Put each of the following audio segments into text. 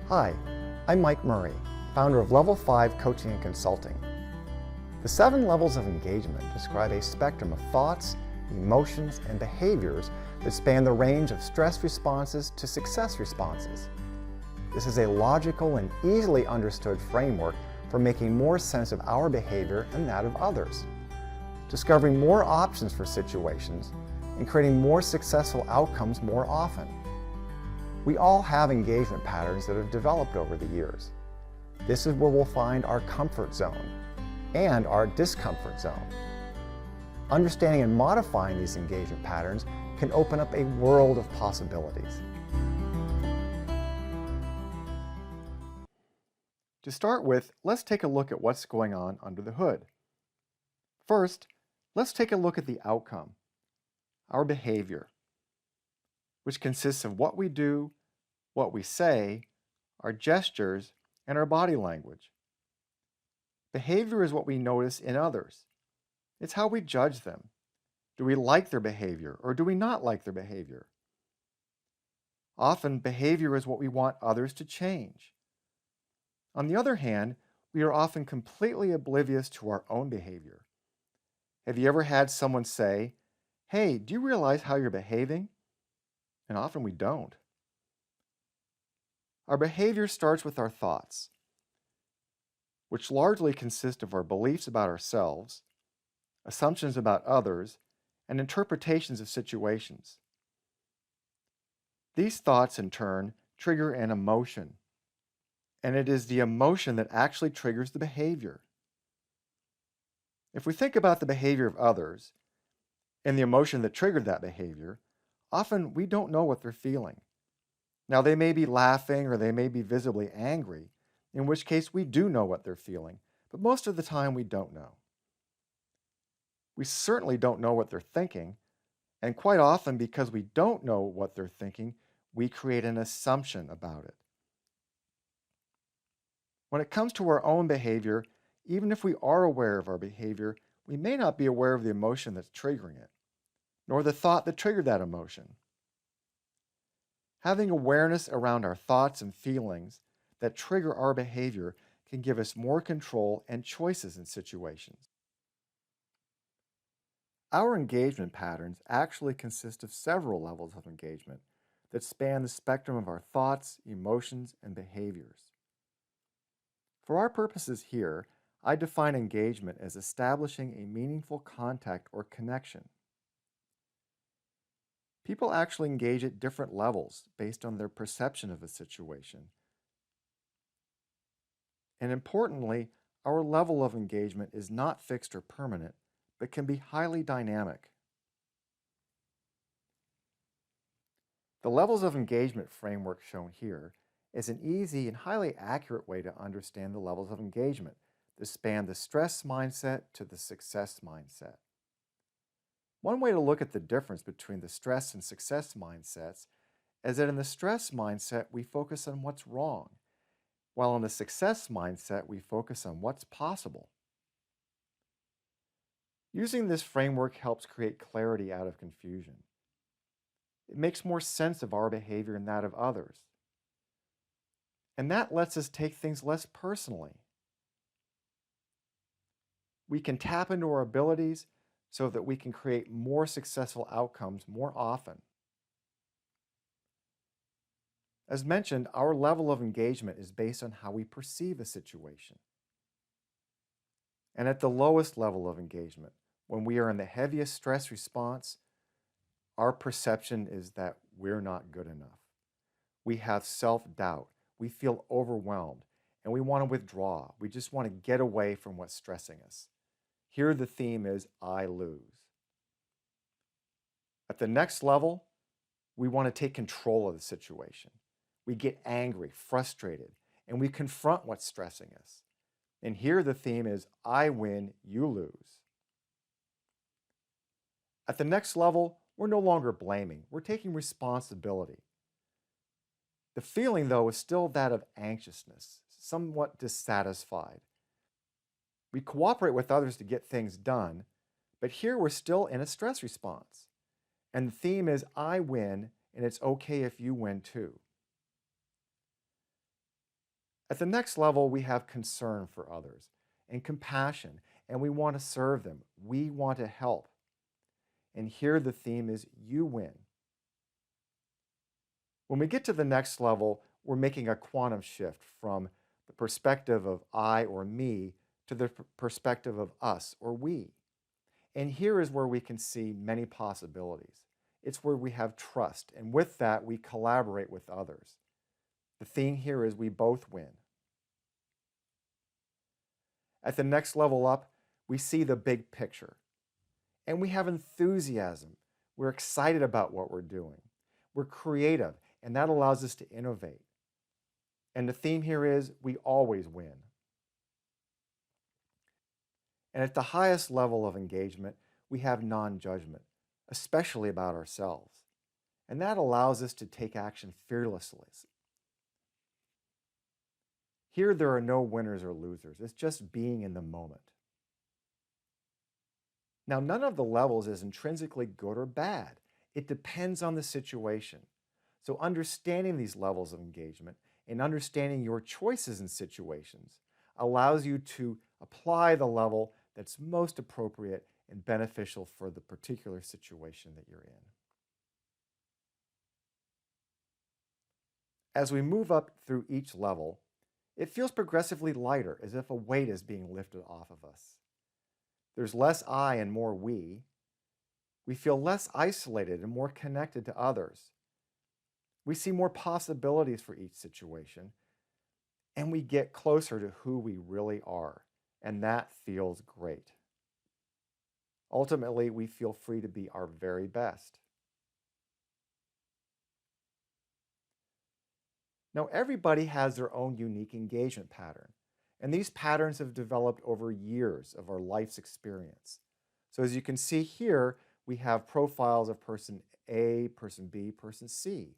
Hi, I'm Mike Murray, founder of Level 5 Coaching and Consulting. The 7 levels of engagement describe a spectrum of thoughts, emotions, and behaviors that span the range of stress responses to success responses. This is a logical and easily understood framework for making more sense of our behavior and that of others, discovering more options for situations, and creating more successful outcomes more often. We all have engagement patterns that have developed over the years. This is where we'll find our comfort zone and our discomfort zone. Understanding and modifying these engagement patterns can open up a world of possibilities. To start with, let's take a look at what's going on under the hood. First, let's take a look at the outcome, our behavior, which consists of what we do, what we say, our gestures, and our body language. Behavior is what we notice in others. It's how we judge them. Do we like their behavior or do we not like their behavior? Often, behavior is what we want others to change. On the other hand, we are often completely oblivious to our own behavior. Have you ever had someone say, "Hey, do you realize how you're behaving?" And often we don't. Our behavior starts with our thoughts, which largely consist of our beliefs about ourselves, assumptions about others, and interpretations of situations. These thoughts, in turn, trigger an emotion, and it is the emotion that actually triggers the behavior. If we think about the behavior of others and the emotion that triggered that behavior, often we don't know what they're feeling. Now, they may be laughing or they may be visibly angry, in which case we do know what they're feeling, but most of the time we don't know. We certainly don't know what they're thinking, and quite often because we don't know what they're thinking, we create an assumption about it. When it comes to our own behavior, even if we are aware of our behavior, we may not be aware of the emotion that's triggering it, nor the thought that triggered that emotion. Having awareness around our thoughts and feelings that trigger our behavior can give us more control and choices in situations. Our engagement patterns actually consist of several levels of engagement that span the spectrum of our thoughts, emotions, and behaviors. For our purposes here, I define engagement as establishing a meaningful contact or connection. People actually engage at different levels based on their perception of a situation. And importantly, our level of engagement is not fixed or permanent, but can be highly dynamic. The levels of engagement framework shown here is an easy and highly accurate way to understand the levels of engagement that span the stress mindset to the success mindset. One way to look at the difference between the stress and success mindsets is that in the stress mindset, we focus on what's wrong, while in the success mindset, we focus on what's possible. Using this framework helps create clarity out of confusion. It makes more sense of our behavior and that of others. And that lets us take things less personally. We can tap into our abilities so that we can create more successful outcomes more often. As mentioned, our level of engagement is based on how we perceive a situation. And at the lowest level of engagement, when we are in the heaviest stress response, our perception is that we're not good enough. We have self-doubt. We feel overwhelmed, and we want to withdraw. We just want to get away from what's stressing us. Here the theme is, I lose. At the next level, we want to take control of the situation. We get angry, frustrated, and we confront what's stressing us. And here the theme is, I win, you lose. At the next level, we're no longer blaming. We're taking responsibility. The feeling, though, is still that of anxiousness, somewhat dissatisfied. We cooperate with others to get things done, but here we're still in a stress response. And the theme is, I win, and it's okay if you win too. At the next level, we have concern for others and compassion, and we want to serve them. We want to help. And here the theme is you win. When we get to the next level, we're making a quantum shift from the perspective of I or me to the perspective of us or we. And here is where we can see many possibilities. It's where we have trust, and with that, we collaborate with others. The theme here is we both win. At the next level up, we see the big picture. And we have enthusiasm. We're excited about what we're doing. We're creative, and that allows us to innovate. And the theme here is we always win. And at the highest level of engagement, we have non-judgment, especially about ourselves. And that allows us to take action fearlessly. Here, there are no winners or losers. It's just being in the moment. Now, none of the levels is intrinsically good or bad. It depends on the situation. So understanding these levels of engagement and understanding your choices in situations allows you to apply the level that's most appropriate and beneficial for the particular situation that you're in. As we move up through each level, it feels progressively lighter, as if a weight is being lifted off of us. There's less I and more we. We feel less isolated and more connected to others. We see more possibilities for each situation, and we get closer to who we really are, and that feels great. Ultimately, we feel free to be our very best. Now, everybody has their own unique engagement pattern, and these patterns have developed over years of our life's experience. So as you can see here, we have profiles of person A, person B, person C.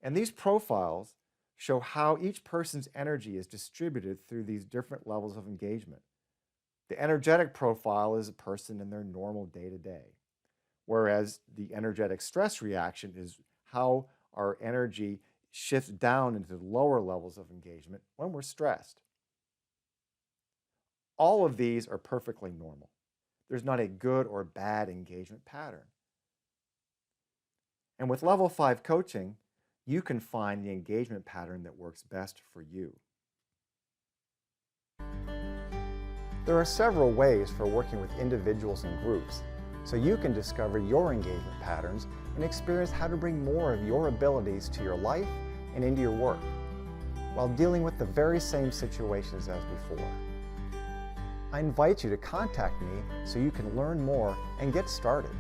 And these profiles show how each person's energy is distributed through these different levels of engagement. The energetic profile is a person in their normal day-to-day, whereas the energetic stress reaction is how our energy shifts down into the lower levels of engagement when we're stressed. All of these are perfectly normal. There's not a good or bad engagement pattern. And with Level 5 coaching, you can find the engagement pattern that works best for you. There are several ways for working with individuals and groups, so you can discover your engagement patterns and experience how to bring more of your abilities to your life and into your work, while dealing with the very same situations as before. I invite you to contact me so you can learn more and get started.